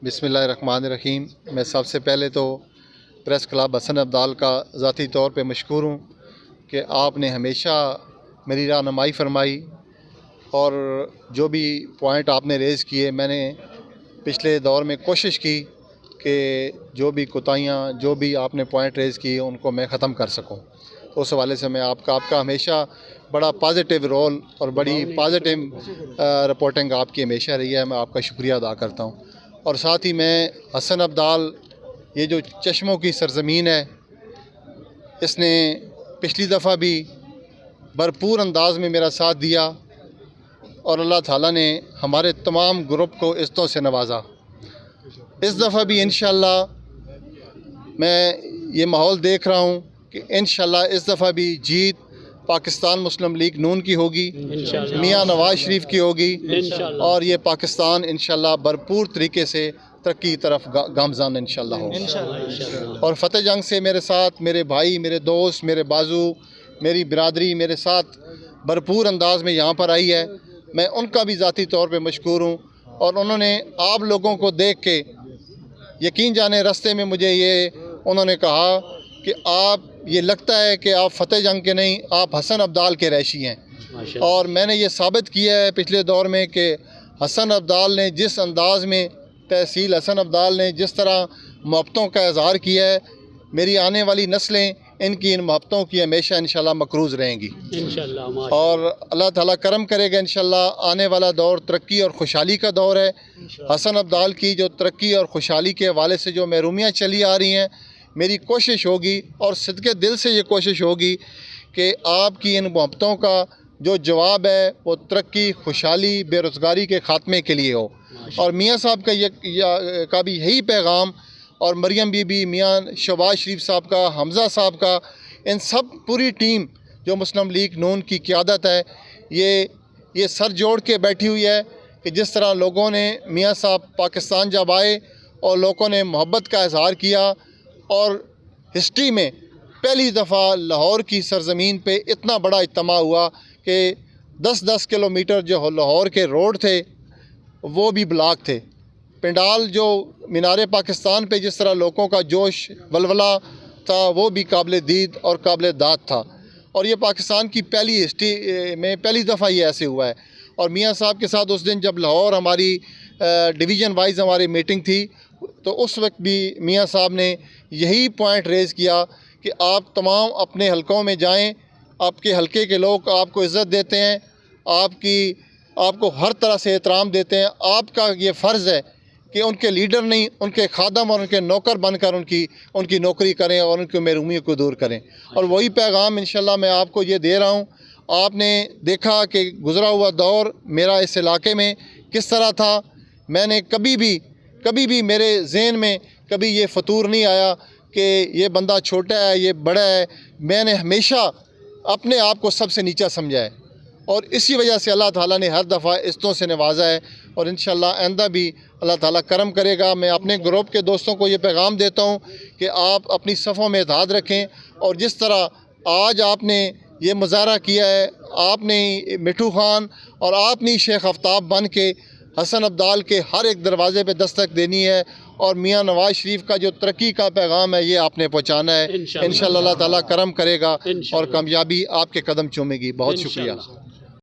बिस्मिल्लाहिर्रहमानिर्रहीम। मैं सबसे पहले तो प्रेस क्लब हसन अब्दाल का ज़ाती तौर पे मशकूर हूँ कि आपने हमेशा मेरी रहनुमाई फरमाई और जो भी पॉइंट आपने रेज़ किए मैंने पिछले दौर में कोशिश की कि जो भी कोताहियाँ जो भी आपने पॉइंट रेज़ किए उनको मैं ख़त्म कर सकूँ। उस हवाले से मैं आपका हमेशा बड़ा पॉजिटिव रोल और बड़ी पॉजिटिव रिपोर्टिंग आपकी हमेशा रही है। मैं आपका शुक्रिया अदा करता हूँ। और साथ ही मैं हसन अब्दाल ये जो चश्मों की सरज़मीन है, इसने पिछली दफ़ा भी भरपूर अंदाज में मेरा साथ दिया और अल्लाह ताला ने हमारे तमाम ग्रुप को इज़्ज़तों से नवाजा। इस दफ़ा भी इंशाअल्लाह मैं ये माहौल देख रहा हूँ कि इंशाअल्लाह इस दफ़ा भी जीत पाकिस्तान मुस्लिम लीग नून की होगी, मियाँ नवाज़ शरीफ की होगी और ये पाकिस्तान इंशाअल्लाह भरपूर तरीके से तरक्की की तरफ गामज़ान इंशाअल्लाह हो। और फ़तेह जंग से मेरे साथ मेरे भाई, मेरे दोस्त, मेरे बाजू, मेरी बिरादरी मेरे साथ भरपूर अंदाज में यहाँ पर आई है। मैं उनका भी ज़ाती तौर पे मशकूर हूँ और उन्होंने आप लोगों को देख के यकीन जाने रास्ते में मुझे ये उन्होंने कहा कि आप ये लगता है कि आप फ़तेह जंग के नहीं, आप हसन अब्दाल के रैशी हैं। और मैंने ये साबित किया है पिछले दौर में कि हसन अब्दाल ने जिस अंदाज़ में, तहसील हसन अब्दाल ने जिस तरह मोहब्बतों का इज़हार किया है, मेरी आने वाली नस्लें इनकी इन मोहब्बतों की हमेशा इंशाल्लाह मकरूज़ रहेंगी इंशाल्लाह। और अल्लाह ताला करम करेगा इंशाल्लाह। आने वाला दौर तरक्की और खुशहाली का दौर है। हसन अब्दाल की जो तरक्की और खुशहाली के हवाले से जो महरूमियाँ चली आ रही हैं, मेरी कोशिश होगी और सिद्क़े दिल से ये कोशिश होगी कि आपकी इन मोहब्बतों का जो जवाब है वो तरक्की, खुशहाली, बेरोज़गारी के ख़ात्मे के लिए हो। और मियाँ साहब का भी यही पैगाम, और मरियम बीबी, मियाँ शहबाज शरीफ साहब का, हमज़ा साहब का, इन सब पूरी टीम जो मुस्लिम लीग नून की क़यादत है, ये सर जोड़ के बैठी हुई है कि जिस तरह लोगों ने मियाँ साहब पाकिस्तान जब आए और लोगों ने मोहब्बत का इज़हार किया और हिस्ट्री में पहली दफ़ा लाहौर की सरज़मीन पे इतना बड़ा इज्तिमा हुआ कि 10-10 किलोमीटर जो लाहौर के रोड थे वो भी ब्लॉक थे। पंडाल जो मीनारे पाकिस्तान पे जिस तरह लोगों का जोश वलवला था वो भी काबिल दीद और काबिल दाद था। और ये पाकिस्तान की पहली हिस्ट्री में पहली दफ़ा ये ऐसे हुआ है। और मियाँ साहब के साथ उस दिन जब लाहौर हमारी डिवीज़न वाइज हमारी मीटिंग थी तो उस वक्त भी मियाँ साहब ने यही पॉइंट रेज़ किया कि आप तमाम अपने हलकों में जाएं, आपके हलके के लोग आपको इज़्ज़त देते हैं, आपको हर तरह से एहतराम देते हैं। आपका ये फ़र्ज़ है कि उनके लीडर नहीं, उनके खादम और उनके नौकर बनकर उनकी नौकरी करें और उनकी महरूमियों को दूर करें। और वही पैगाम इंशाल्लाह मैं आपको ये दे रहा हूँ। आपने देखा कि गुज़रा हुआ दौर मेरा इस इलाके में किस तरह था। मैंने कभी भी मेरे ज़हन में कभी ये फ़तूर नहीं आया कि ये बंदा छोटा है, ये बड़ा है। मैंने हमेशा अपने आप को सबसे नीचा समझा है और इसी वजह से अल्लाह ताला ने हर दफ़ा इज़्ज़तों से नवाजा है और इंशाल्लाह आइंदा भी अल्लाह ताला करम करेगा। मैं अपने ग्रुप के दोस्तों को ये पैगाम देता हूँ कि आप अपनी सफ़ों में इत्तेहाद रखें और जिस तरह आज आपने ये मुज़ाहरा किया है, आपने मिठू खान और आपने शेख आफ्ताब बन के हसन अब्दाल के हर एक दरवाज़े पे दस्तक देनी है और मियाँ नवाज़ शरीफ का जो तरक्की का पैगाम है ये आपने पहुँचाना है। इंशाअल्लाह अल्लाह ताला करम करेगा और कामयाबी आपके कदम चूमेगी। बहुत शुक्रिया।